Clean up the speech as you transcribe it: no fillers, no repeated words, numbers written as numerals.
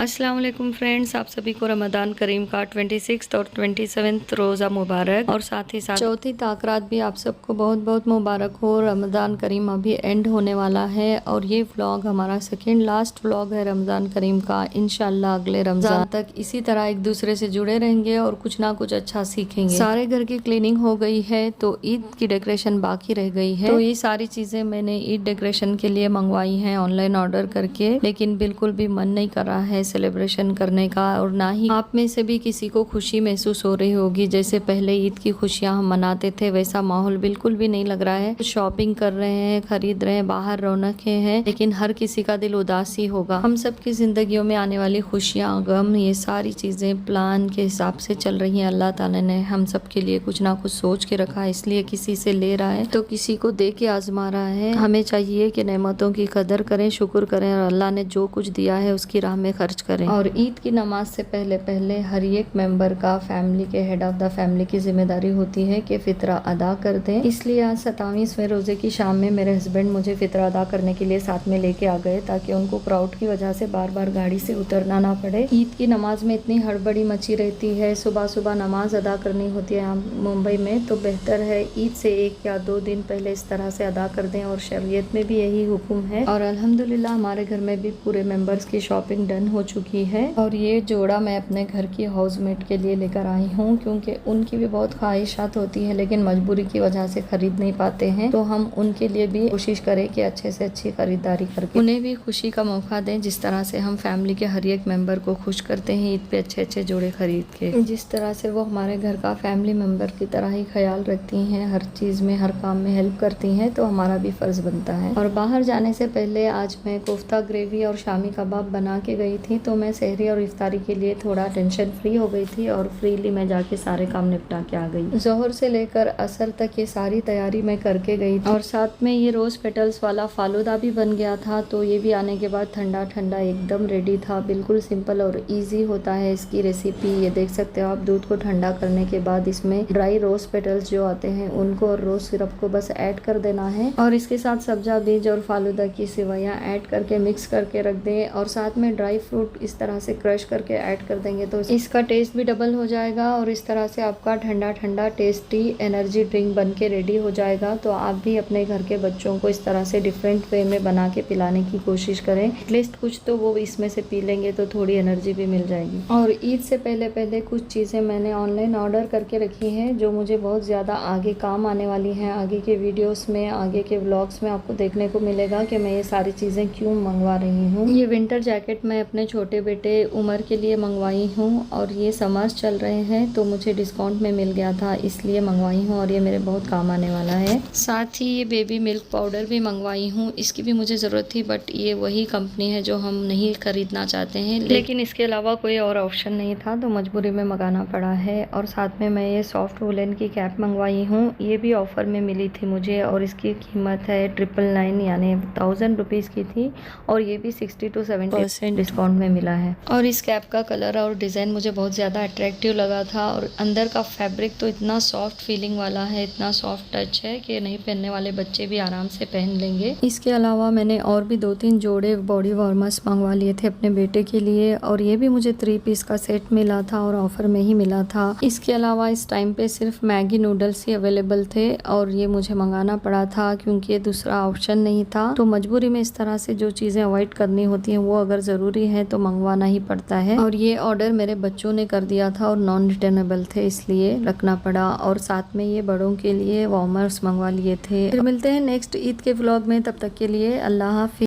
अस्सलाम वालेकुम फ्रेंड्स, आप सभी को रमज़ान करीम का 26 और 27 रोज़ा मुबारक और साथ ही साथ चौथी ताकरात भी आप सबको बहुत बहुत मुबारक हो। रमज़ान करीम अभी एंड होने वाला है और ये व्लॉग हमारा सेकंड लास्ट व्लॉग है रमज़ान करीम का। इंशाल्लाह अगले रमज़ान तक इसी तरह एक दूसरे से जुड़े रहेंगे और कुछ ना कुछ अच्छा सीखेंगे। सारे घर की क्लीनिंग हो गई है तो ईद की डेकोरेशन बाकी रह गई है। तो ये सारी चीज़ें मैंने ईद डेकोरेशन के लिए मंगवाई हैं ऑनलाइन ऑर्डर करके, लेकिन बिल्कुल भी मन नहीं कर रहा है सेलिब्रेशन करने का और ना ही आप में से भी किसी को खुशी महसूस हो रही होगी। जैसे पहले ईद की खुशियां हम मनाते थे वैसा माहौल बिल्कुल भी नहीं लग रहा है। शॉपिंग कर रहे हैं, खरीद रहे हैं, बाहर रौनकें हैं, लेकिन हर किसी का दिल उदास ही होगा। हम सबकी जिंदगियों में आने वाली खुशियां, गम, ये सारी चीजें प्लान के हिसाब से चल रही हैं। अल्लाह ताला ने हम सब के लिए कुछ ना कुछ सोच के रखा है, इसलिए किसी से ले रहा है तो किसी को दे के आजमा रहा है। हमें चाहिए कि नेमतों की कदर करें, शुक्र करें और अल्लाह ने जो कुछ दिया है उसकी राह में खर्च करें। और ईद की नमाज से पहले पहले हर एक मेंबर का फैमिली के हेड ऑफ द फैमिली की जिम्मेदारी होती है कि फितरा अदा कर दें। इसलिए आज 27वें रोजे की शाम में मेरे हस्बैंड मुझे फितरा अदा करने के लिए साथ में लेके आ गए ताकि उनको क्राउड की वजह से बार बार गाड़ी से उतरना ना पड़े। ईद की नमाज में इतनी हड़बड़ी मची रहती है, सुबह सुबह नमाज अदा करनी होती है यहाँ मुंबई में, तो बेहतर है ईद से 1 या 2 दिन पहले इस तरह से अदा कर दें और शरीयत में भी यही हुक्म है। और अल्हम्दुलिल्लाह हमारे घर में भी पूरे मेंबर्स की शॉपिंग डन हो चुकी है। और ये जोड़ा मैं अपने घर की हाउसमेट के लिए लेकर आई हूँ क्योंकि उनकी भी बहुत ख्वाहिशात होती है लेकिन मजबूरी की वजह से खरीद नहीं पाते हैं, तो हम उनके लिए भी कोशिश करें कि अच्छे से अच्छी खरीदारी करके उन्हें भी खुशी का मौका दें, जिस तरह से हम फैमिली के हर एक मेंबर को खुश करते हैं ईद पे अच्छे अच्छे जोड़े खरीद के। जिस तरह से वो हमारे घर का फैमिली मेंबर की तरह ही ख्याल रखती हैं, हर चीज़ में हर काम में हेल्प करती हैं, तो हमारा भी फ़र्ज बनता है। और बाहर जाने से पहले आज मैं कोफ्ता ग्रेवी और शामी कबाब बना के गई थी, तो मैं सहरी और इफ्तारी के लिए थोड़ा टेंशन फ्री हो गई थी और फ्रीली मैं जाके सारे काम निपटा के आ गई। जोहर से लेकर असर तक ये सारी तैयारी मैं करके गई थी। और साथ में ये रोज पेटल्स वाला फालूदा भी बन गया था, तो ये भी आने के बाद ठंडा ठंडा एकदम रेडी था। बिल्कुल सिंपल और इजी होता है इसकी रेसिपी। ये देख सकते हो आप, दूध को ठंडा करने के बाद इसमें ड्राई रोज पेटल्स जो आते हैं उनको और रोज सिरप को बस ऐड कर देना है और इसके साथ सब्जा बीज और फालूदा की सेवइयां ऐड करके मिक्स करके रख दें और साथ में ड्राई फ्रूट इस तरह से क्रश करके ऐड कर देंगे तो इसका टेस्ट भी डबल हो जाएगा और इस तरह से आपका ठंडा ठंडा टेस्टी एनर्जी ड्रिंक बन के रेडी हो जाएगा। तो आप भी अपने घर के बच्चों को इस तरह से डिफरेंट वे में बना के पिलाने की कोशिश करें, एटलीस्ट कुछ तो वो इसमें से पी लेंगे तो थोड़ी एनर्जी भी मिल जाएगी। और ईद से पहले पहले कुछ चीज़ें मैंने ऑनलाइन ऑर्डर करके रखी हैं जो मुझे बहुत ज़्यादा आगे काम आने वाली हैं। आगे के वीडियोस में, आगे के व्लॉग्स में आपको देखने को मिलेगा कि मैं ये सारी चीज़ें क्यों मंगवा रही हूँ। ये विंटर जैकेट मैं अपने छोटे बेटे उमर के लिए मंगवाई हूँ और ये समर्स चल रहे हैं तो मुझे डिस्काउंट में मिल गया था इसलिए मंगवाई हूँ और ये मेरे बहुत काम आने वाला है। साथ ही ये बेबी मिल्क पाउडर भी मंगवाई हूँ, इसकी भी मुझे ज़रूरत थी बट ये वही कंपनी है जो हम नहीं खरीदना चाहते हैं, लेकिन इसके अलावा कोई और ऑप्शन नहीं था तो मजबूरी में मंगाना पड़ा है। और साथ में मैं ये सॉफ्ट वुलन की कैप मंगवाई हूँ, ये भी ऑफर में मिली थी मुझे और इसकी कीमत है 999 यानी 1000 रुपीज़ की थी और ये भी 60 to 70% डिस्काउंट में मिला है। और इस कैप का कलर और डिज़ाइन मुझे बहुत ज़्यादा अट्रैक्टिव लगा था और अंदर का फैब्रिक तो इतना सॉफ्ट फीलिंग वाला है, इतना सॉफ्ट टच है कि नहीं पहनने वाले बच्चे भी आराम से पहन लेंगे। इसके अलावा मैंने और भी 2-3 जोड़े बॉडी वार्मर्स मंगवा लिए थे अपने बेटे के लिए और ये भी मुझे 3 पीस का सेट मिला था और ऑफर में ही मिला था। इसके अलावा इस टाइम पे सिर्फ मैगी नूडल्स ही अवेलेबल थे और ये मुझे मंगाना पड़ा था क्योंकि ये दूसरा ऑप्शन नहीं था। तो मजबूरी में इस तरह से जो चीज़ें अवॉइड करनी होती हैं वो अगर ज़रूरी है तो मंगवाना ही पड़ता है। और ये ऑर्डर मेरे बच्चों ने कर दिया था और नॉन रिटर्नेबल थे इसलिए रखना पड़ा। और साथ में ये बड़ों के लिए वार्मर्स मंगवा लिए थे। फिर मिलते हैं नेक्स्ट ईद के व्लॉग में, तब तक के लिए अल्लाह हाफिज़।